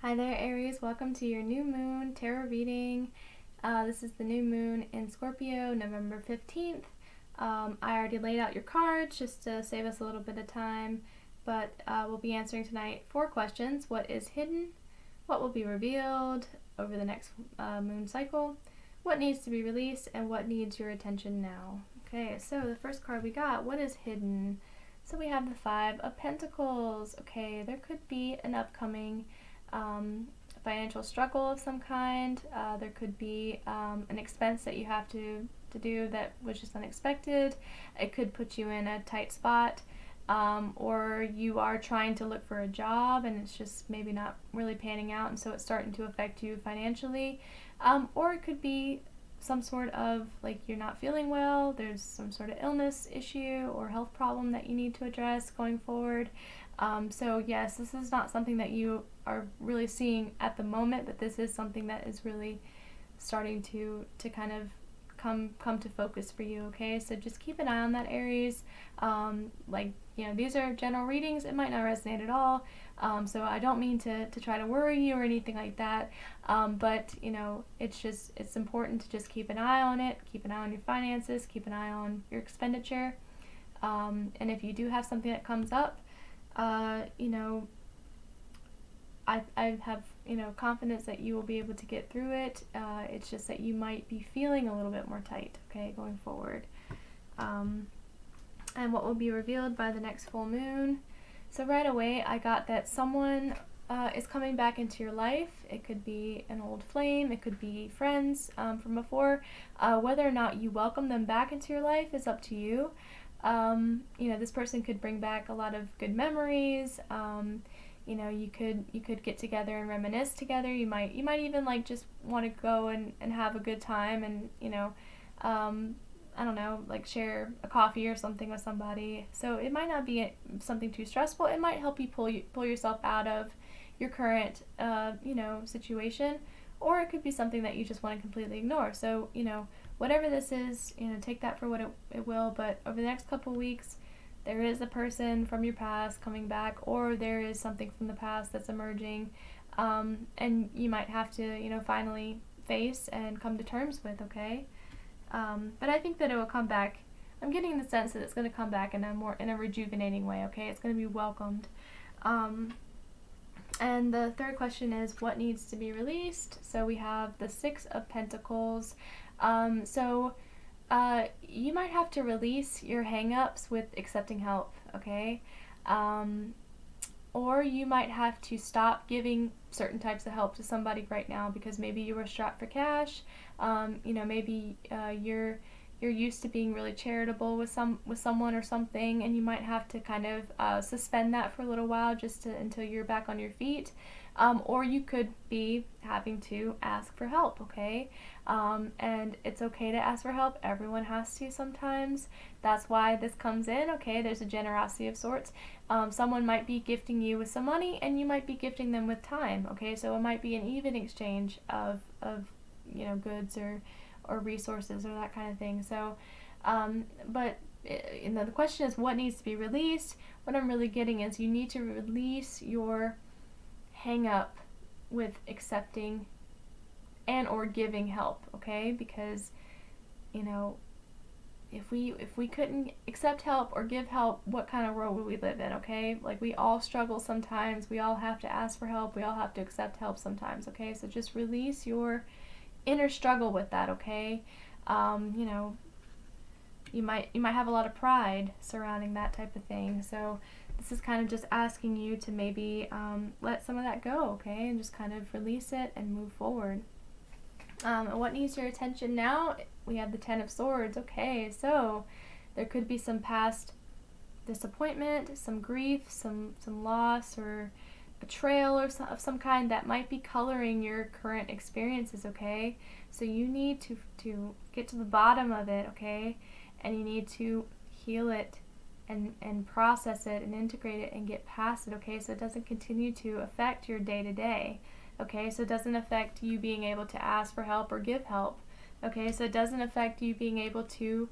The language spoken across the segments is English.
Hi there, Aries. Welcome to your new moon tarot reading. This is the new moon in Scorpio, November 15th. I already laid out your cards just to save us a little bit of time, but we'll be answering tonight 4 questions. What is hidden? What will be revealed over the next moon cycle? What needs to be released? And what needs your attention now? Okay, so the first card we got, what is hidden? So we have the 5 of Pentacles. Okay, there could be an upcoming financial struggle of some kind. There could be an expense that you have to do that was just unexpected. It could put you in a tight spot, or you are trying to look for a job and it's just maybe not really panning out, and so it's starting to affect you financially. Or it could be some sort of, like, you're not feeling well, there's some sort of illness issue or health problem that you need to address going forward. So yes, this is not something that you are really seeing at the moment, but this is something that is really starting to kind of come to focus for you. Okay, so just keep an eye on that, Aries. These are general readings. It might not resonate at all, so I don't mean to try to worry you or anything like that, but it's important to just keep an eye on it, keep an eye on your finances, keep an eye on your expenditure, and if you do have something that comes up, I have confidence that you will be able to get through it. It's just that you might be feeling a little bit more tight, okay, going forward. And what will be revealed by the next full moon. So right away I got that someone is coming back into your life. It could be an old flame, it could be friends from before. Whether or not you welcome them back into your life is up to you. This person could bring back a lot of good memories. You could get together and reminisce together. You might even just want to go and have a good time, and I don't know, like share a coffee or something with somebody. So it might not be something too stressful. It might help you pull yourself out of your current situation, or it could be something that you just want to completely ignore. So whatever this is, take that for what it will. But over the next couple weeks, there is a person from your past coming back, or there is something from the past that's emerging, and you might have to finally face and come to terms with. Okay, but I think that it will come back. I'm getting the sense that it's going to come back in a rejuvenating way. Okay, it's going to be welcomed. And the third question is, what needs to be released? So we have the 6 of Pentacles. You might have to release your hang-ups with accepting help, okay? Or you might have to stop giving certain types of help to somebody right now because maybe you were strapped for cash. Maybe you're used to being really charitable with someone or something, and you might have to kind of suspend that for a little while until you're back on your feet. Or you could be having to ask for help, okay? And it's okay to ask for help. Everyone has to sometimes. That's why this comes in, okay? There's a generosity of sorts. Someone might be gifting you with some money, and you might be gifting them with time, okay? So it might be an even exchange of goods or resources or that kind of thing. So, but the question is, what needs to be released? What I'm really getting is you need to release your hang up with accepting and or giving help, okay? Because if we couldn't accept help or give help, what kind of world would we live in, okay? Like, we all struggle sometimes, we all have to ask for help, we all have to accept help sometimes, okay? So just release your inner struggle with that, okay? You might have a lot of pride surrounding that type of thing, so this is kind of just asking you to maybe let some of that go, okay, and just kind of release it and move forward. And what needs your attention now? We have the 10 of Swords. Okay, so there could be some past disappointment, some grief, some loss or betrayal of some kind that might be coloring your current experiences, okay? So you need to get to the bottom of it, okay? And you need to heal it and process it and integrate it and get past it, okay? So it doesn't continue to affect your day-to-day, okay? So it doesn't affect you being able to ask for help or give help, okay? So it doesn't affect you being able to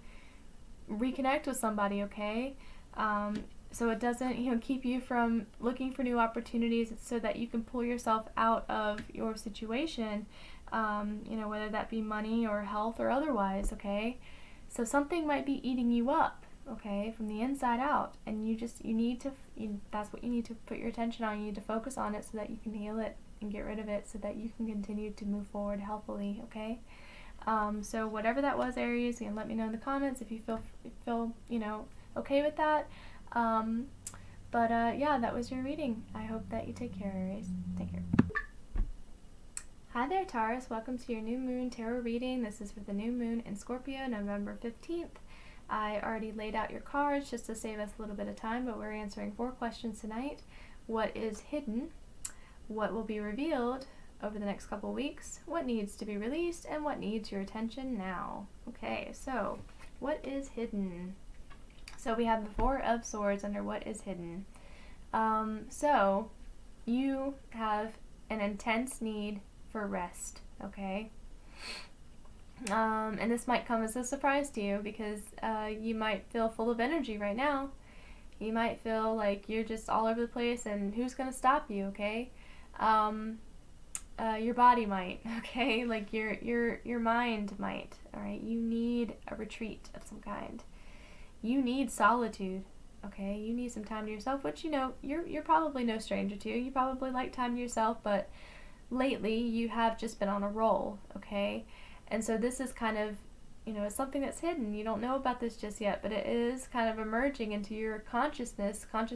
reconnect with somebody, okay? so it doesn't, keep you from looking for new opportunities, so that you can pull yourself out of your situation, whether that be money or health or otherwise, okay? So something might be eating you up, okay, from the inside out, and that's what you need to put your attention on. You need to focus on it so that you can heal it and get rid of it, so that you can continue to move forward healthily, okay? So whatever that was, Aries, you can let me know in the comments if you feel okay with that. Yeah, that was your reading. I hope that you take care, Aries. Take care. Hi there, Taurus. Welcome to your new moon tarot reading. This is for the new moon in Scorpio, November 15th. I already laid out your cards just to save us a little bit of time, but we're answering 4 questions tonight. What is hidden? What will be revealed over the next couple weeks? What needs to be released? And what needs your attention now? Okay, so what is hidden? So we have the 4 of Swords under what is hidden. So you have an intense need for rest, okay? And this might come as a surprise to you, because you might feel full of energy right now. You might feel like you're just all over the place, and who's going to stop you, okay? Your body might, okay? Like your mind might, all right? You need a retreat of some kind. You need solitude, okay? You need some time to yourself, which, you're probably no stranger to. You probably like time to yourself, but lately you have just been on a roll, okay? And so this is kind of, it's something that's hidden. You don't know about this just yet, but it is kind of emerging into your conscious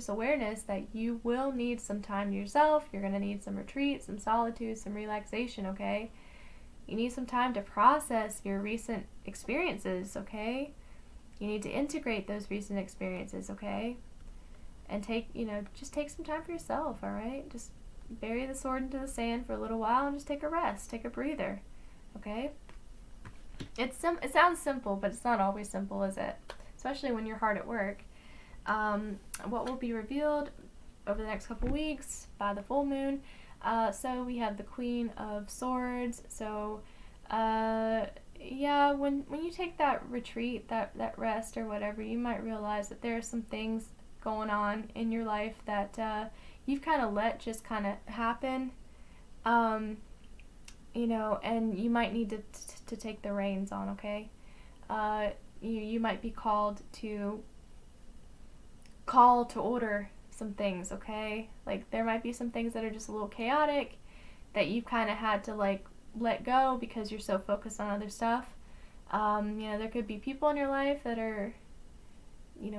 awareness, that you will need some time to yourself. You're going to need some retreat, some solitude, some relaxation, okay? You need some time to process your recent experiences, okay? You need to integrate those recent experiences, okay? And just take some time for yourself, all right? Just bury the sword into the sand for a little while and just take a rest, take a breather, okay? It sounds simple, but it's not always simple, is it? Especially when you're hard at work. What will be revealed over the next couple weeks by the full moon? So we have the Queen of Swords. So, yeah, when you take that retreat, that rest or whatever, you might realize that there are some things going on in your life that you've kind of let just kind of happen, and you might need to take the reins on, okay? You might be called to order some things, okay? Like, there might be some things that are just a little chaotic that you've kind of had to, like, let go because you're so focused on other stuff. There could be people in your life that are,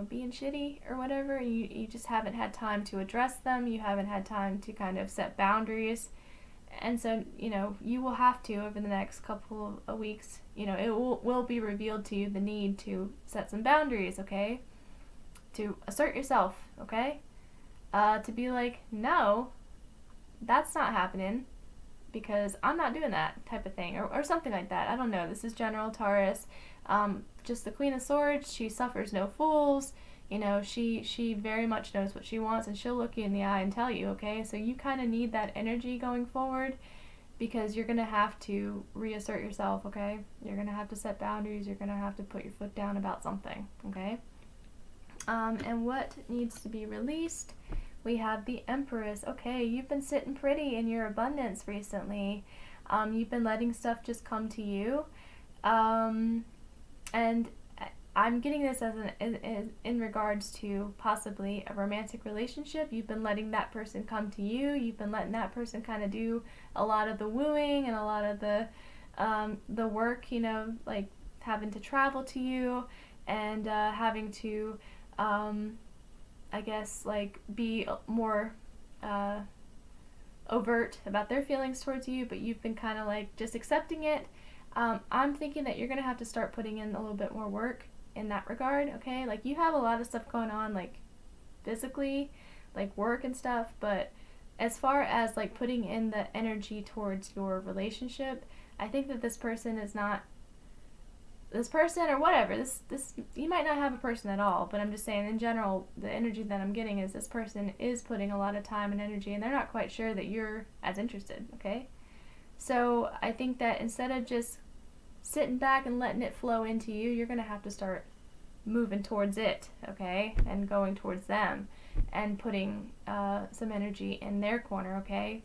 being shitty or whatever. You just haven't had time to address them. You haven't had time to kind of set boundaries. And so, you will have to, over the next couple of weeks, it will be revealed to you the need to set some boundaries, okay? To assert yourself, okay? To be like, no, that's not happening, because I'm not doing that type of thing, or something like that. I don't know. This is general, Taurus. Just the Queen of Swords, she suffers no fools. She very much knows what she wants, and she'll look you in the eye and tell you, okay? So you kind of need that energy going forward, because you're going to have to reassert yourself, okay? You're going to have to set boundaries. You're going to have to put your foot down about something, okay? And what needs to be released? We have the Empress. Okay, you've been sitting pretty in your abundance recently. You've been letting stuff just come to you. And I'm getting this as in regards to possibly a romantic relationship. You've been letting that person come to you. You've been letting that person kind of do a lot of the wooing and a lot of the work, like having to travel to you and having to, I guess, like, be more overt about their feelings towards you, but you've been kind of like just accepting it. I'm thinking that you're going to have to start putting in a little bit more work in that regard, okay? Like, you have a lot of stuff going on, like, physically, like work and stuff, but as far as, like, putting in the energy towards your relationship, I think that this person is not this person or whatever. This you might not have a person at all, but I'm just saying in general, the energy that I'm getting is this person is putting a lot of time and energy, and they're not quite sure that you're as interested, okay? So I think that instead of just sitting back and letting it flow into you, you're going to have to start moving towards it, okay, and going towards them and putting some energy in their corner, okay?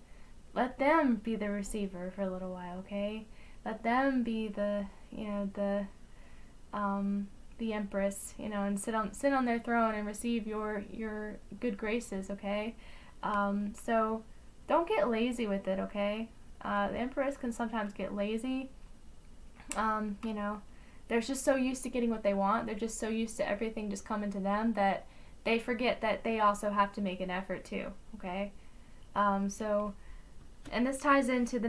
Let them be the receiver for a little while, okay? Let them be the, the empress, and sit on their throne and receive your good graces, okay? So don't get lazy with it, okay? The empress can sometimes get lazy. They're just so used to getting what they want. They're just so used to everything just coming to them that they forget that they also have to make an effort too, okay? And this ties into the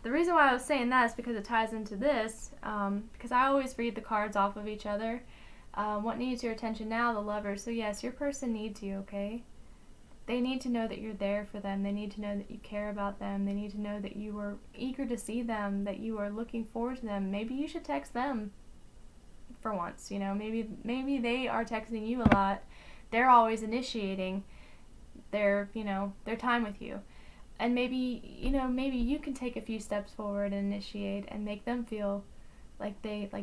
reason why I was saying that is because it ties into this, because I always read the cards off of each other. What needs your attention now? The Lovers. So yes, your person needs you, okay? They need to know that you're there for them. They need to know that you care about them. They need to know that you are eager to see them, that you are looking forward to them. Maybe you should text them for once, maybe they are texting you a lot. They're always initiating their time with you. And maybe you can take a few steps forward and initiate and make them feel like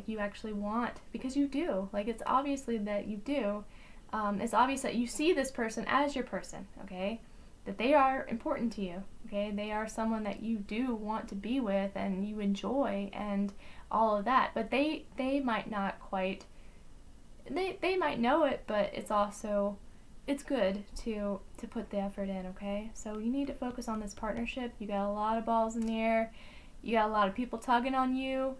you actually want, because you do. Like, it's obviously that you do. It's obvious that you see this person as your person, okay? That they are important to you, okay? They are someone that you do want to be with and you enjoy and all of that. But they might not quite, they might know it, but it's good to put the effort in, okay? So you need to focus on this partnership. You got a lot of balls in the air. You got a lot of people tugging on you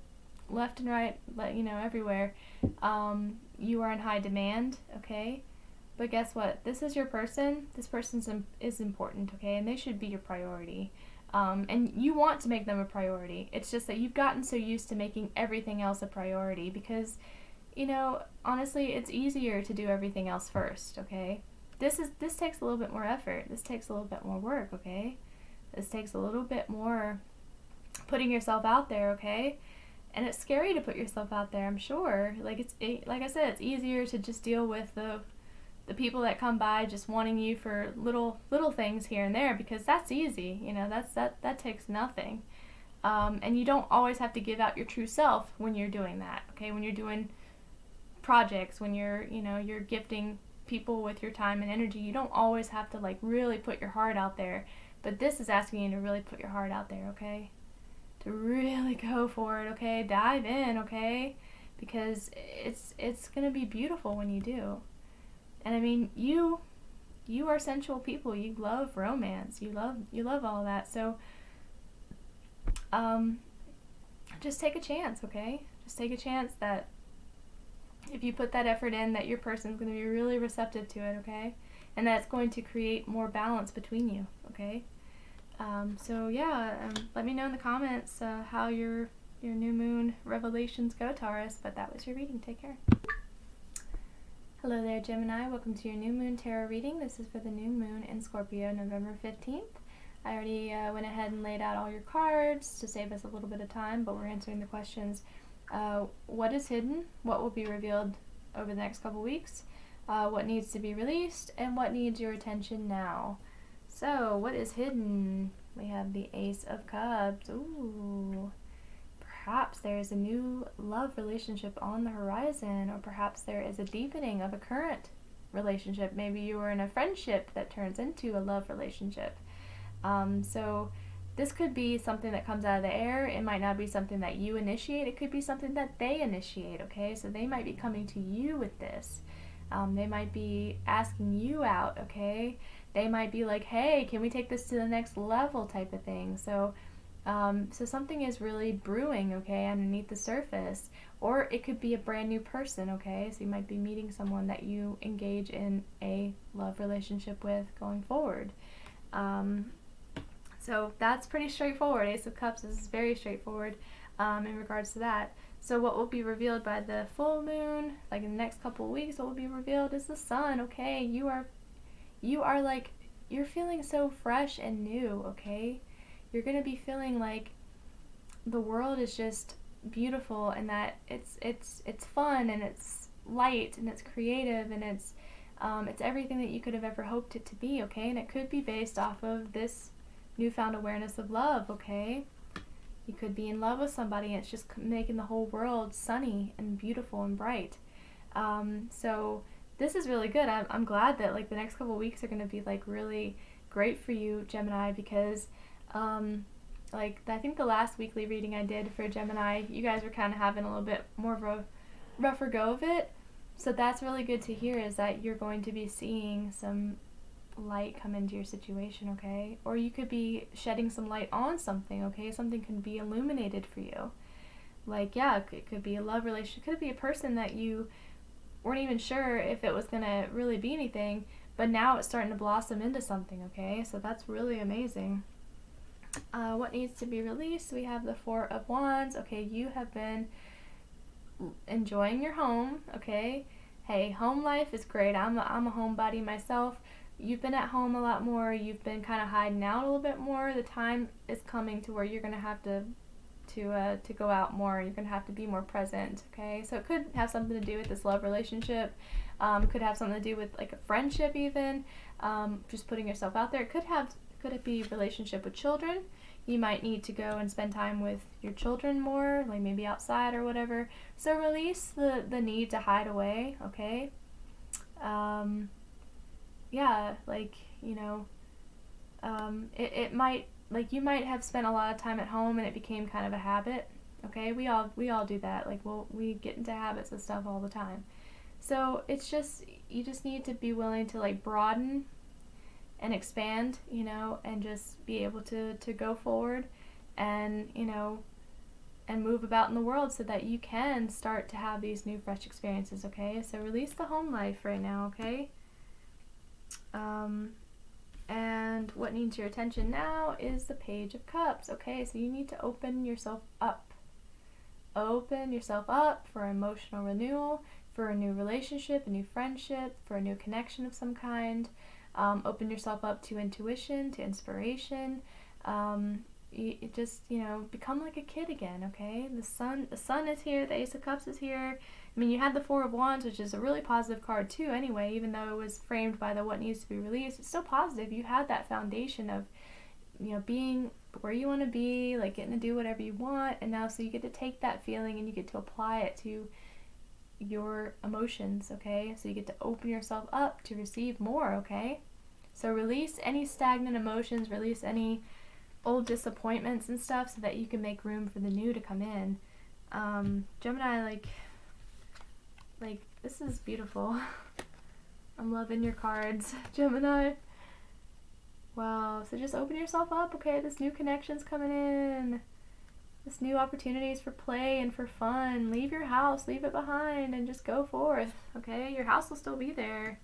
left and right, everywhere. You are in high demand, okay? But guess what? This is your person. This person is important, okay? And they should be your priority. And you want to make them a priority. It's just that you've gotten so used to making everything else a priority because, honestly, it's easier to do everything else first, okay? This takes a little bit more effort. This takes a little bit more work, okay? This takes a little bit more putting yourself out there, okay? And it's scary to put yourself out there, I'm sure. Like I said, it's easier to just deal with the people that come by just wanting you for little things here and there, because that's easy. That takes nothing. And you don't always have to give out your true self when you're doing that, okay? When you're doing projects, when you're gifting people with your time and energy, you don't always have to really put your heart out there. But this is asking you to really put your heart out there, okay? To really go for it, okay? Dive in, okay? Because it's gonna be beautiful when you do. And I mean, you are sensual people. You love romance. You love all that. So just take a chance, okay? Just take a chance that if you put that effort in, that your person's going to be really receptive to it, okay? And that's going to create more balance between you, okay? Let me know in the comments how your new moon revelations go, Taurus. But that was your reading. Take care. Hello there, Gemini. Welcome to your new moon tarot reading. This is for the new moon in Scorpio, November 15th. I already went ahead and laid out all your cards to save us a little bit of time, but we're answering the questions. What is hidden? What will be revealed over the next couple weeks? What needs to be released? And what needs your attention now? So, what is hidden? We have the Ace of Cups. Ooh. Perhaps there is a new love relationship on the horizon, or perhaps there is a deepening of a current relationship. Maybe you were in a friendship that turns into a love relationship. So this could be something that comes out of the air. It might not be something that you initiate. It could be something that they initiate, okay? So they might be coming to you with this. They might be asking you out, okay? They might be like, hey, can we take this to the next level type of thing? So something is really brewing, okay, underneath the surface. Or it could be a brand new person, okay? So you might be meeting someone that you engage in a love relationship with going forward. So that's pretty straightforward. Ace of Cups is very straightforward in regards to that. So what will be revealed by the full moon, like in the next couple of weeks, what will be revealed is the sun, okay? You are like, you're feeling so fresh and new, okay? You're going to be feeling like the world is just beautiful, and that it's fun, and it's light, and it's creative, and it's everything that you could have ever hoped it to be, okay? And it could be based off of this newfound awareness of love, okay? You could be in love with somebody and it's just making the whole world sunny and beautiful and bright. So this is really good. I'm glad that like the next couple weeks are going to be like really great for you, Gemini, because like I think the last weekly reading I did for Gemini, you guys were kind of having a little bit more of a rougher go of it. So that's really good to hear, is that you're going to be seeing some light come into your situation, okay? Or you could be shedding some light on something, okay? Something can be illuminated for you. Like, yeah, it could be a love relationship. It could be a person that you weren't even sure if it was going to really be anything, but now it's starting to blossom into something, okay? So that's really amazing. What needs to be released? We have the Four of Wands. Okay, you have been enjoying your home, okay? Hey, home life is great. I'm a homebody myself. You've been at home a lot more. You've been kind of hiding out a little bit more. The time is coming to where you're going to have to go out more. You're going to have to be more present, okay? So it could have something to do with this love relationship. Could have something to do with like a friendship even. Just putting yourself out there. Could it be relationship with children? You might need to go and spend time with your children more, like maybe outside or whatever. So release the need to hide away, okay? Yeah, like, you know, it might, like, you might have spent a lot of time at home and it became kind of a habit, okay? We all do that. Like, we get into habits of stuff all the time. So it's just, you just need to be willing to like broaden and expand, you know, and just be able to go forward and, you know, and move about in the world so that you can start to have these new fresh experiences, okay? So release the home life right now, okay? And what needs your attention now is the Page of Cups, okay? So you need to open yourself up. Open yourself up for emotional renewal, for a new relationship, a new friendship, for a new connection of some kind. Open yourself up to intuition, to inspiration. You just, you know, become like a kid again, okay? The sun is here, the Ace of Cups is here. I mean, you had the Four of Wands, which is a really positive card too anyway, even though it was framed by the what needs to be released. It's still positive. You had that foundation of, you know, being where you want to be, like getting to do whatever you want, and now so you get to take that feeling and you get to apply it to your emotions, okay? So you get to open yourself up to receive more, okay? So release any stagnant emotions, release any old disappointments and stuff so that you can make room for the new to come in. Gemini, like this is beautiful. I'm loving your cards, Gemini. Wow, so just open yourself up, okay? This new connection's coming in. This new opportunities for play and for fun. Leave your house, leave it behind, and just go forth, okay? Your house will still be there.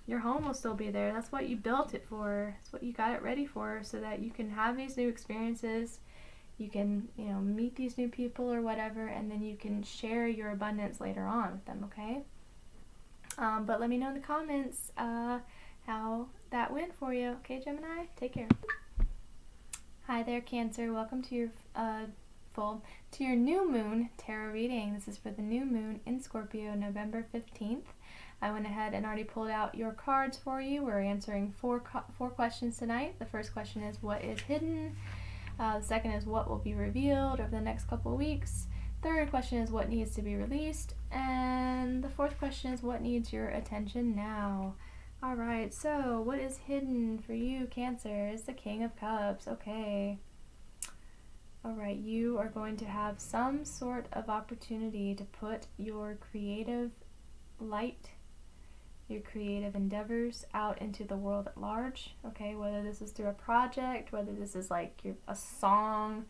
Your home will still be there. That's what you built it for. That's what you got it ready for, so that you can have these new experiences. You can, you know, meet these new people or whatever, and then you can share your abundance later on with them, okay? But let me know in the comments how that went for you. Okay, Gemini? Take care. Hi there, Cancer. Welcome to your your new moon tarot reading. This is for the new moon in Scorpio, November 15th. I went ahead and already pulled out your cards for you. We're answering four questions tonight. The first question is, what is hidden? The second is, what will be revealed over the next couple of weeks? Third question is, what needs to be released? And the fourth question is, what needs your attention now? Alright, so what is hidden for you, Cancer? It's the King of Cups. Okay. Alright, you are going to have some sort of opportunity to put your creative light, your creative endeavors out into the world at large, okay? Whether this is through a project, whether this is like a song,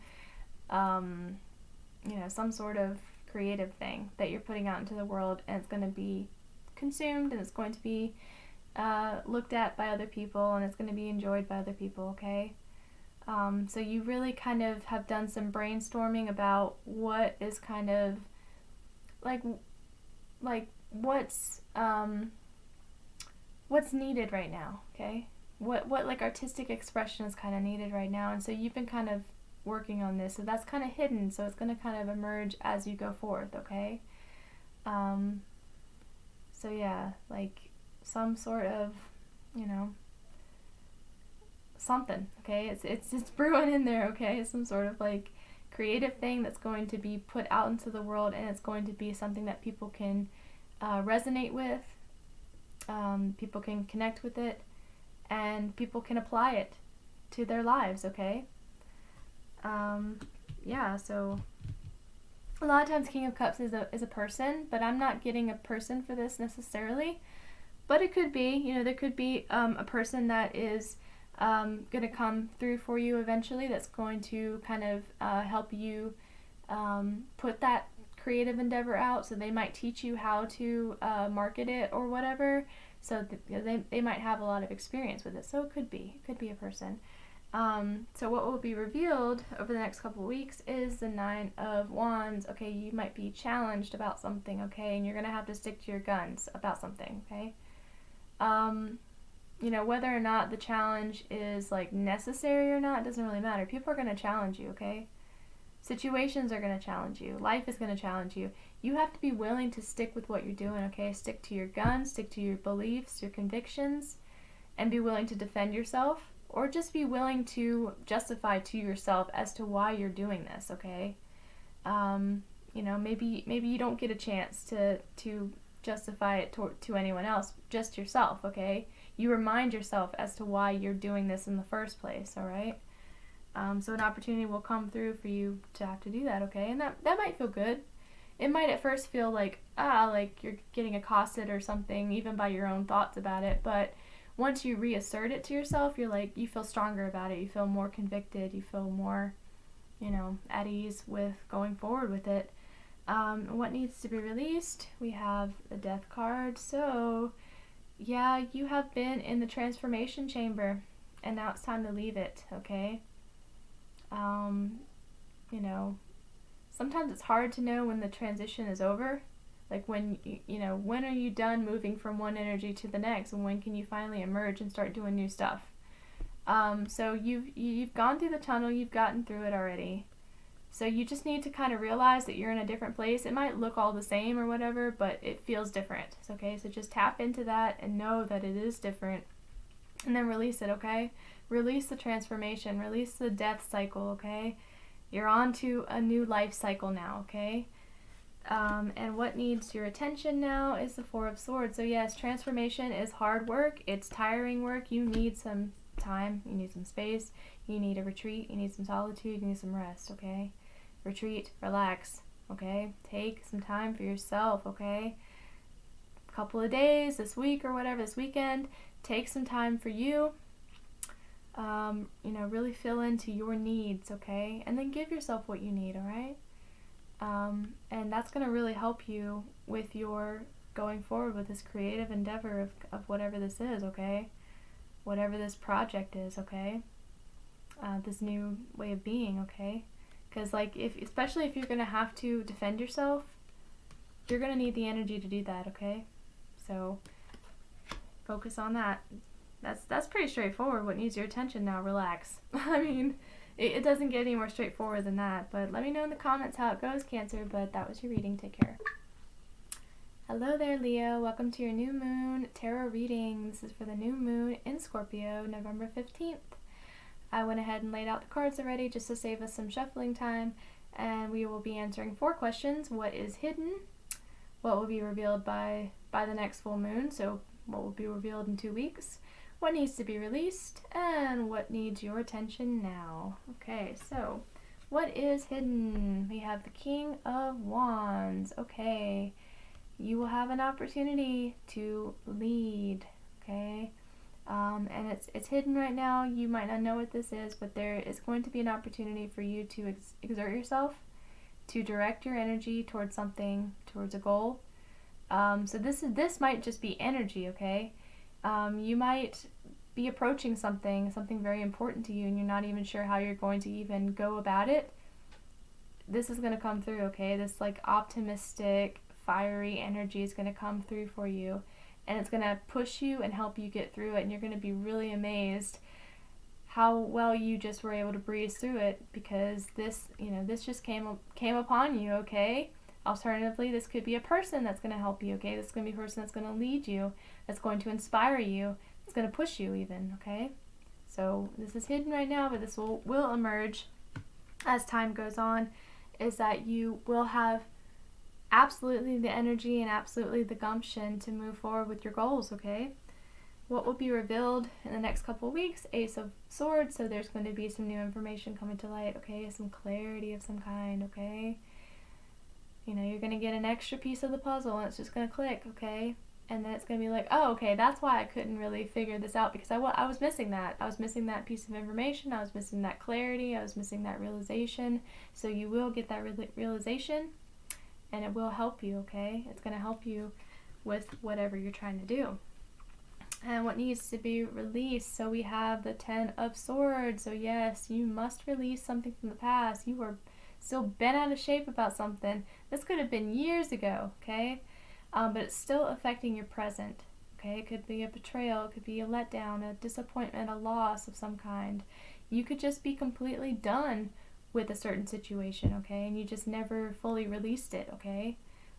you know, some sort of creative thing that you're putting out into the world, and it's going to be consumed, and it's going to be looked at by other people, and it's going to be enjoyed by other people, okay? So you really kind of have done some brainstorming about what is kind of like what's needed right now, okay? What like artistic expression is kind of needed right now, and so you've been kind of working on this, so that's kind of hidden, so it's going to kind of emerge as you go forth, okay? So yeah, like some sort of, you know, something, okay? It's brewing in there, okay? Some sort of like creative thing that's going to be put out into the world, and it's going to be something that people can resonate with, people can connect with it, and people can apply it to their lives, okay? Yeah, so a lot of times King of Cups is a person, but I'm not getting a person for this necessarily. But it could be, you know, there could be a person that is going to come through for you eventually, that's going to kind of help you put that creative endeavor out. So they might teach you how to market it or whatever. So they might have a lot of experience with it. So it could be a person. So what will be revealed over the next couple of weeks is the 9 of Wands. Okay, you might be challenged about something, okay, and you're going to have to stick to your guns about something, okay? You know, whether or not the challenge is like necessary or not, it doesn't really matter. People are going to challenge you, okay? Situations are going to challenge you. Life is going to challenge you. You have to be willing to stick with what you're doing, okay? Stick to your guns, stick to your beliefs, your convictions, and be willing to defend yourself, or just be willing to justify to yourself as to why you're doing this, okay? You know, maybe you don't get a chance to justify it to anyone else, just yourself, okay? You remind yourself as to why you're doing this in the first place, all right? So an opportunity will come through for you to have to do that, okay? And that might feel good. It might at first feel like you're getting accosted or something, even by your own thoughts about it, but once you reassert it to yourself, you feel stronger about it, you feel more convicted, you feel more, you know, at ease with going forward with it. What needs to be released? We have the Death card. So, yeah, you have been in the transformation chamber, and now it's time to leave it, okay? You know, sometimes it's hard to know when the transition is over. Like when are you done moving from one energy to the next, and when can you finally emerge and start doing new stuff? So you've gone through the tunnel, you've gotten through it already. So you just need to kind of realize that you're in a different place. It might look all the same or whatever, but it feels different. Okay, so just tap into that and know that it is different, and then release it, okay? Release the transformation, release the death cycle, okay? You're on to a new life cycle now, okay? And what needs your attention now is the 4 of Swords. So yes, transformation is hard work. It's tiring work. You need some time. You need some space. You need a retreat. You need some solitude. You need some rest, okay? Retreat, relax, okay? Take some time for yourself, okay? A couple of days, this week or whatever, this weekend, take some time for you. You know, really fill into your needs, okay? And then give yourself what you need, all right? And that's going to really help you with your going forward with this creative endeavor of whatever this is, okay? Whatever this project is, okay? This new way of being, okay? Because, like, especially if you're going to have to defend yourself, you're going to need the energy to do that, okay? So, focus on that. That's pretty straightforward. What needs your attention now? Relax. I mean, it doesn't get any more straightforward than that. But let me know in the comments how it goes, Cancer. But that was your reading. Take care. Hello there, Leo. Welcome to your new moon tarot reading. This is for the new moon in Scorpio, November 15th. I went ahead and laid out the cards already just to save us some shuffling time. And we will be answering 4 questions. What is hidden? What will be revealed by the next full moon? So what will be revealed in 2 weeks? What needs to be released, and what needs your attention now? Okay, so what is hidden? We have the King of Wands. Okay, you will have an opportunity to lead, okay? And it's hidden right now. You might not know what this is, but there is going to be an opportunity for you to exert yourself, to direct your energy towards something, towards a goal. So this might just be energy, okay? You might be approaching something very important to you, and you're not even sure how you're going to even go about it. This is going to come through, okay? This like optimistic, fiery energy is going to come through for you, and it's going to push you and help you get through it, and you're going to be really amazed how well you just were able to breeze through it, because this just came upon you, okay? Alternatively, this could be a person that's going to help you, okay? This is going to be a person that's going to lead you, that's going to inspire you, it's going to push you even, okay? So this is hidden right now, but this will emerge as time goes on, is that you will have absolutely the energy and absolutely the gumption to move forward with your goals, okay? What will be revealed in the next couple of weeks? Ace of Swords, so there's going to be some new information coming to light, okay? Some clarity of some kind, okay? You know, you're going to get an extra piece of the puzzle and it's just going to click, okay? And then it's going to be like, oh, okay, that's why I couldn't really figure this out, because I was missing that. I was missing that piece of information. I was missing that clarity. I was missing that realization. So you will get that realization, and it will help you, okay? It's going to help you with whatever you're trying to do. And what needs to be released? So we have the Ten of Swords. So yes, you must release something from the past. You were still bent out of shape about something. This could have been years ago, okay? But it's still affecting your present, okay? It could be a betrayal, it could be a letdown, a disappointment, a loss of some kind. You could just be completely done with a certain situation, okay? And you just never fully released it, okay?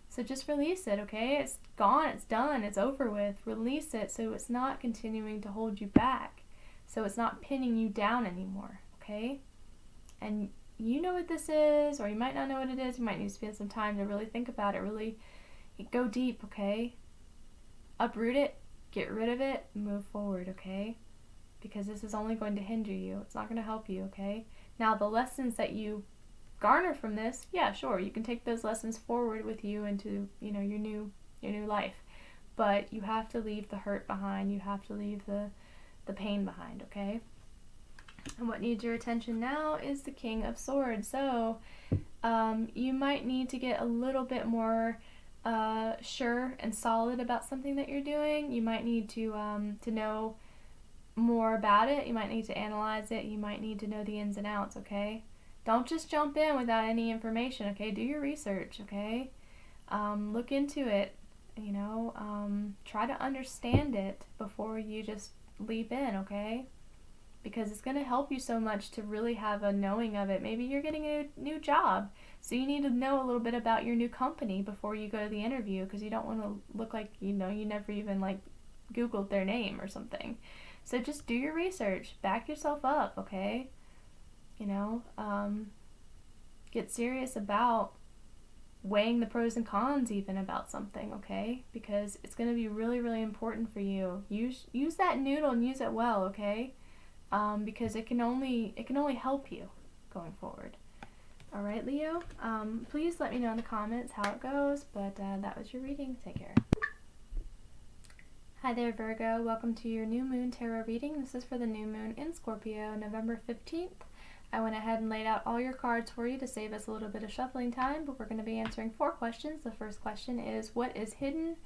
So just release it, okay? It's gone, it's done, it's over with. Release it so it's not continuing to hold you back. So it's not pinning you down anymore, okay? And you know what this is, or you might not know what it is. You might need to spend some time to really think about it, really go deep, okay? Uproot it, get rid of it, move forward, okay? Because this is only going to hinder you. It's not going to help you, okay? Now, the lessons that you garner from this, yeah, sure, you can take those lessons forward with you into, you know, your new life. But you have to leave the hurt behind. You have to leave the pain behind, okay? And what needs your attention now is the King of Swords. So, you might need to get a little bit more sure and solid about something that you're doing. You might need to know more about it. You might need to analyze it. You might need to know the ins and outs, okay? Don't just jump in without any information, okay? Do your research, okay? Look into it, you know? Try to understand it before you just leap in, okay? Because it's going to help you so much to really have a knowing of it. Maybe you're getting a new job, so you need to know a little bit about your new company before you go to the interview, because you don't want to look like, you know, you never even like Googled their name or something. So just do your research, back yourself up, okay? You know, get serious about weighing the pros and cons even about something, okay? Because it's going to be really, really important for you. Use that noodle and use it well, okay? Because it can only help you going forward. All right, Leo. Please let me know in the comments how it goes. But that was your reading. Take care. Hi there, Virgo. Welcome to your new moon tarot reading. This is for the new moon in Scorpio, November 15th. I went ahead and laid out all your cards for you to save us a little bit of shuffling time, but we're going to be answering 4 questions. The first question is, what is hidden?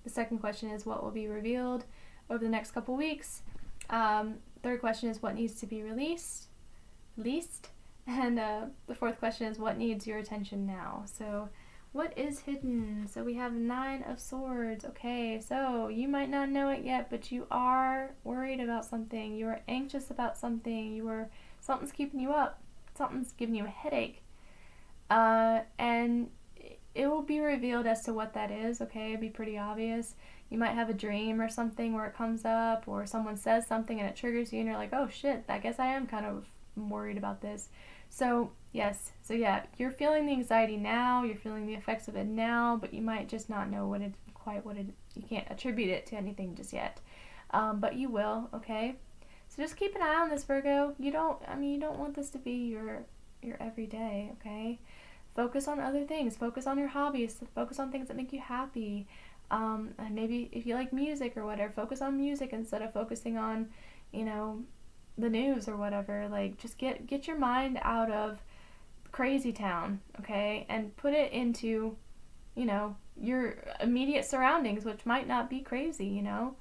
The second question is, what will be revealed over the next couple weeks? Third question is, what needs to be released? And the fourth question is, what needs your attention now? So, what is hidden? So we have 9 of Swords. Okay, so you might not know it yet, but you are worried about something. You are anxious about something. Something's keeping you up. Something's giving you a headache. And it will be revealed as to what that is, okay? It'll be pretty obvious. You might have a dream or something where it comes up, or someone says something and it triggers you and you're like, oh shit, I guess I am kind of worried about this. So, yes. So, yeah, you're feeling the anxiety now, you're feeling the effects of it now, but you might just not know you can't attribute it to anything just yet. But you will, okay? So just keep an eye on this, Virgo. You don't want this to be your everyday, okay? Focus on other things. Focus on your hobbies. Focus on things that make you happy. And maybe if you like music or whatever, focus on music instead of focusing on, you know, the news or whatever. Like, just get your mind out of crazy town, okay? And put it into, you know, your immediate surroundings, which might not be crazy, you know?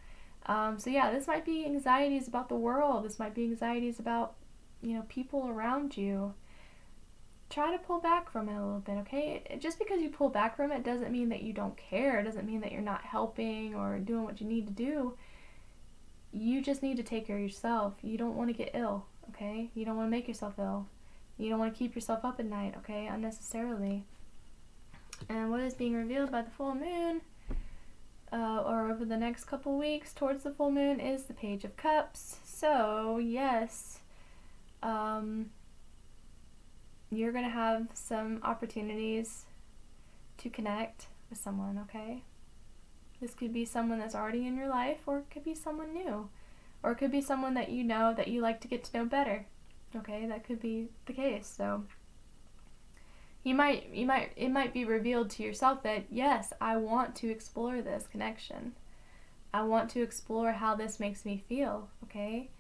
So yeah, this might be anxieties about the world. This might be anxieties about, you know, people around you. Try to pull back from it a little bit, okay? Just because you pull back from it doesn't mean that you don't care. It doesn't mean that you're not helping or doing what you need to do. You just need to take care of yourself. You don't want to get ill, okay? You don't want to make yourself ill. You don't want to keep yourself up at night, okay? Unnecessarily. And what is being revealed by the full moon, or over the next couple weeks towards the full moon, is the Page of Cups. So, yes, you're going to have some opportunities to connect with someone, okay? This could be someone that's already in your life, or it could be someone new. Or it could be someone that you know that you like to get to know better. Okay, that could be the case. So it might be revealed to yourself that, yes, I want to explore this connection. I want to explore how this makes me feel, okay?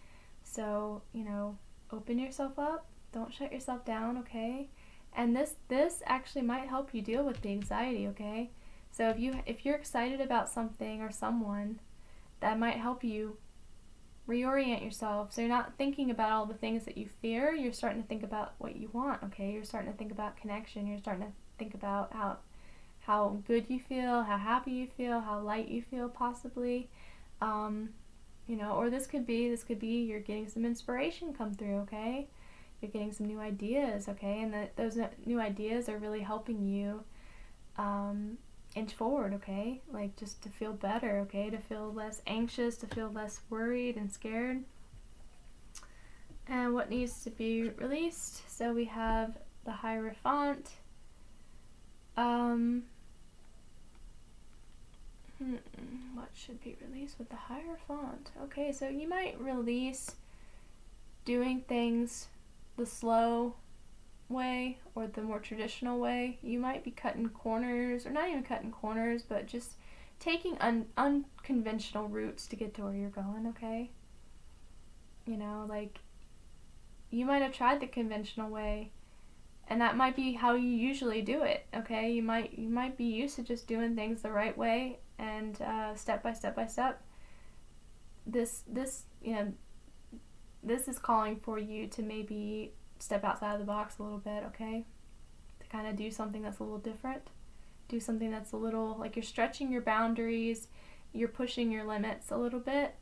So, open yourself up. Don't shut yourself down, okay? And this actually might help you deal with the anxiety, okay? So if you're excited about something or someone, that might help you reorient yourself. So you're not thinking about all the things that you fear. You're starting to think about what you want, okay? You're starting to think about connection. You're starting to think about how good you feel, how happy you feel, how light you feel possibly. Or this could be you're getting some inspiration come through, okay? You're getting some new ideas, okay? And those new ideas are really helping you inch forward, okay? Like, just to feel better, okay? To feel less anxious, to feel less worried and scared. And what needs to be released? So we have the Hierophant. What should be released with the Hierophant? Okay, so you might release doing things the slow way or the more traditional way. You might be cutting corners, or not even cutting corners, but just taking unconventional routes to get to where you're going, okay? Like, you might have tried the conventional way, and that might be how you usually do it, okay? You might be used to just doing things the right way, and step by step by step. This is calling for you to maybe step outside of the box a little bit, okay? To kind of do something that's a little different. Do something that's a little, like, you're stretching your boundaries, you're pushing your limits a little bit.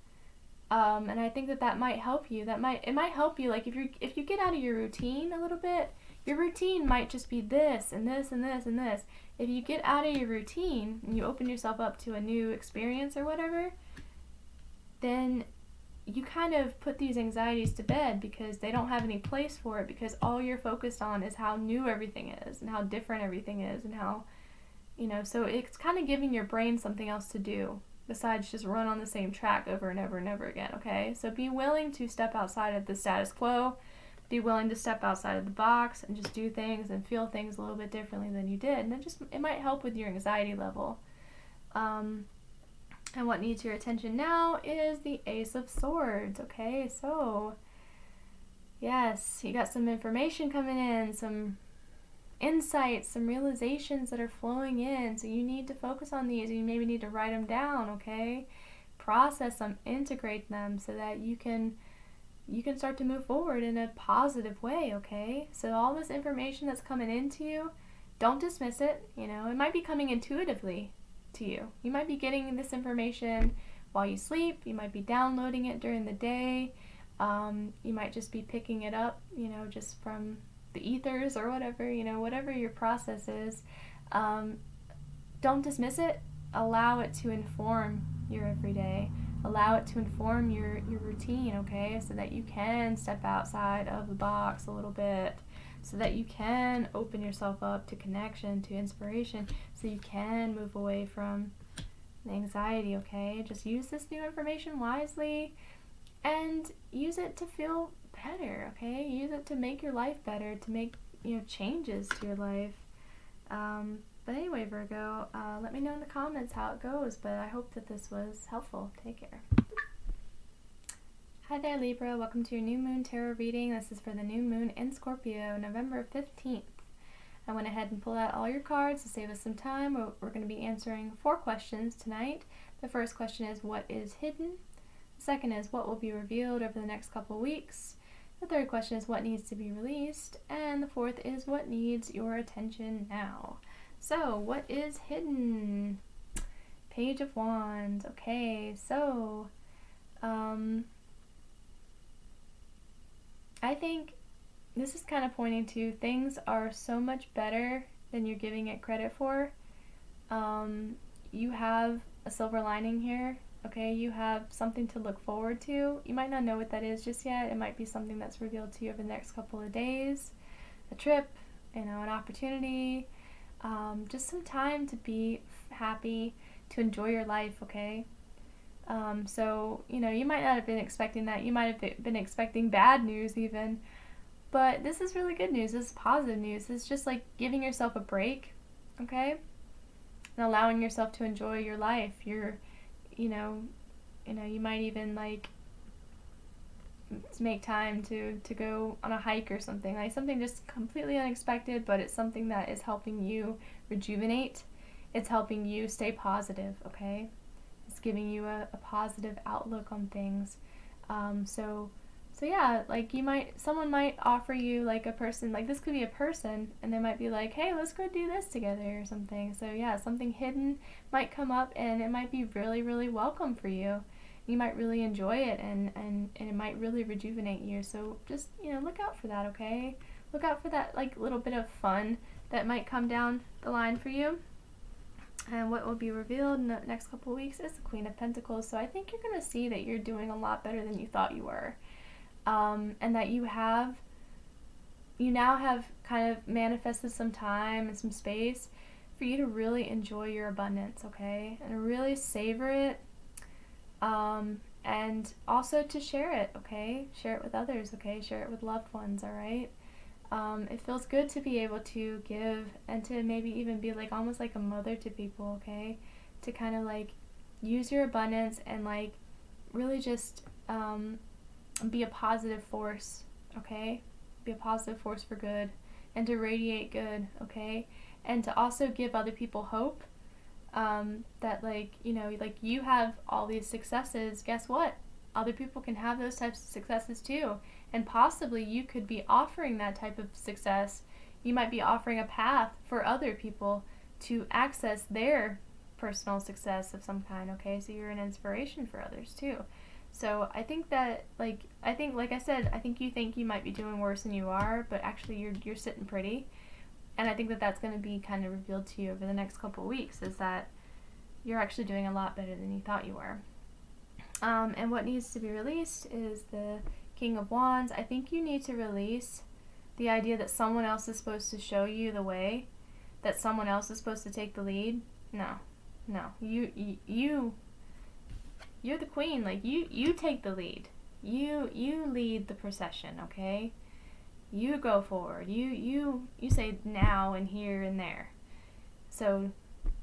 And I think that might help you. It might help you, like, if you get out of your routine a little bit. Your routine might just be this and this and this and this. If you get out of your routine and you open yourself up to a new experience or whatever, then you kind of put these anxieties to bed, because they don't have any place for it, because all you're focused on is how new everything is and how different everything is, and how, so it's kind of giving your brain something else to do besides just run on the same track over and over and over again, okay? So be willing to step outside of the status quo. Be willing to step outside of the box and just do things and feel things a little bit differently than you did. And it might help with your anxiety level. And what needs your attention now is the Ace of Swords, okay? So, yes, you got some information coming in, some insights, some realizations that are flowing in. So you need to focus on these. You maybe need to write them down, okay? Process them, integrate them, so that you can start to move forward in a positive way, okay? So all this information that's coming into you, don't dismiss it, It might be coming intuitively to you. You might be getting this information while you sleep. You might be downloading it during the day. You might just be picking it up, just from the ethers or whatever, whatever your process is. Don't dismiss it. Allow it to inform your everyday. Allow it to inform your routine, okay? So that you can step outside of the box a little bit. So that you can open yourself up to connection, to inspiration. So you can move away from the anxiety, okay? Just use this new information wisely and use it to feel better, okay? Use it to make your life better, to make, changes to your life. But anyway, Virgo, let me know in the comments how it goes, but I hope that this was helpful. Take care. Hi there, Libra. Welcome to your new moon tarot reading. This is for the new moon in Scorpio, November 15th. I went ahead and pulled out all your cards to save us some time. We're going to be answering 4 questions tonight. The first question is, what is hidden? The second is, what will be revealed over the next couple weeks? The third question is, what needs to be released? And the fourth is, what needs your attention now? So, what is hidden? Page of Wands. Okay, so, I think this is kind of pointing to things are so much better than you're giving it credit for. You have a silver lining here, okay? You have something to look forward to. You might not know what that is just yet. It might be something that's revealed to you over the next couple of days. A trip, an opportunity. just some time to be happy, to enjoy your life, okay? So, you know, you might not have been expecting that. You might have been expecting bad news even. But this is really good news. This is positive news. This is just like giving yourself a break, okay? And allowing yourself to enjoy your life. You know, you might even like make time to go on a hike or something. Like something just completely unexpected, but it's something that is helping you rejuvenate. It's helping you stay positive, okay? It's giving you a positive outlook on things. So yeah, like someone might offer you like a person, like this could be a person, and they might be like, hey, let's go do this together or something. So yeah, something hidden might come up, and it might be really, really welcome for you. You might really enjoy it, and it might really rejuvenate you. So just, look out for that, okay? Look out for that like little bit of fun that might come down the line for you. And what will be revealed in the next couple of weeks is the Queen of Pentacles. So I think you're going to see that you're doing a lot better than you thought you were. And that you now have kind of manifested some time and some space for you to really enjoy your abundance, okay? And really savor it. And also to share it, okay? Share it with others, okay? Share it with loved ones, all right? It feels good to be able to give and to maybe even be like almost like a mother to people, okay? To kind of like use your abundance and like really just be a positive force, okay? Be a positive force for good and to radiate good, okay? And to also give other people hope that like, like you have all these successes. Guess what? Other people can have those types of successes too. And possibly you could be offering that type of success. You might be offering a path for other people to access their personal success of some kind, okay? So you're an inspiration for others too. So I think that, like I said, I think you might be doing worse than you are, but actually you're sitting pretty. And I think that that's going to be kind of revealed to you over the next couple of weeks, is that you're actually doing a lot better than you thought you were. And what needs to be released is the King of Wands. I think you need to release the idea that someone else is supposed to show you the way, that someone else is supposed to take the lead. No. You're the queen. Like you take the lead. You lead the procession, okay? You go forward. You say now and here and there. So,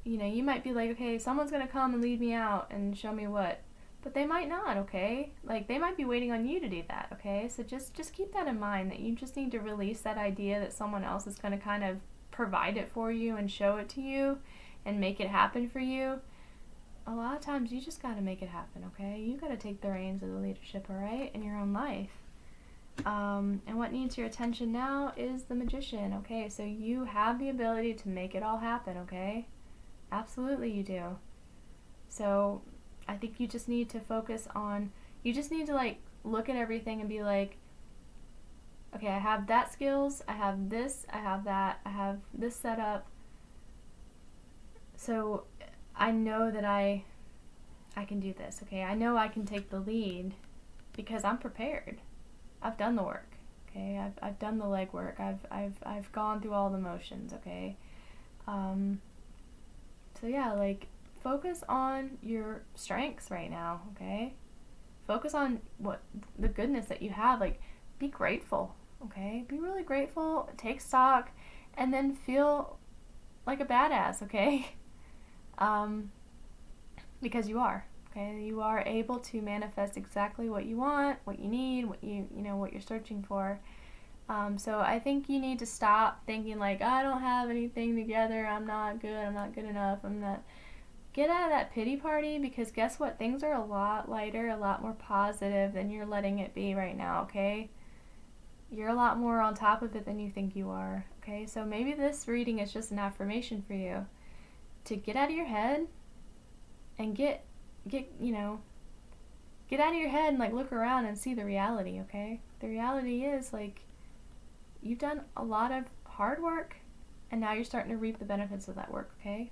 you might be like, okay, someone's going to come and lead me out and show me what. But they might not, okay? Like, they might be waiting on you to do that, okay? So just keep that in mind, that you just need to release that idea that someone else is going to kind of provide it for you and show it to you and make it happen for you. A lot of times you just got to make it happen, okay? You got to take the reins of the leadership, all right, in your own life. And what needs your attention now is the Magician, okay? So you have the ability to make it all happen, okay? Absolutely you do. So I think you just need to focus on, you just need to like look at everything and be like, okay, I have that skills, I have this, I have that, I have this set up. So I know that I can do this, okay? I know I can take the lead because I'm prepared. I've done the work, okay? I've done the legwork. I've gone through all the motions, okay? So yeah, like focus on your strengths right now, okay? Focus on what the goodness that you have. Like, be grateful, okay? Be really grateful, take stock, and then feel like a badass, okay? Because you are, okay? You are able to manifest exactly what you want, what you need, what what you're searching for. So I think you need to stop thinking like, I don't have anything together, I'm not good enough, Get out of that pity party, because guess what? Things are a lot lighter, a lot more positive than you're letting it be right now, okay? You're a lot more on top of it than you think you are, okay? So maybe this reading is just an affirmation for you to get out of your head and get out of your head and like look around and see the reality, okay? The reality is like you've done a lot of hard work and now you're starting to reap the benefits of that work, okay?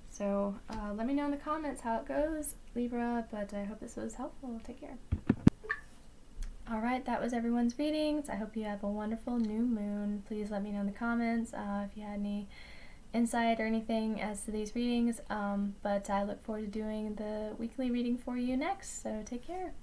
So let me know in the comments how it goes, Libra, but I hope this was helpful. Take care. Alright, that was everyone's readings. I hope you have a wonderful new moon. Please let me know in the comments if you had any insight or anything as to these readings, but I look forward to doing the weekly reading for you next, so take care.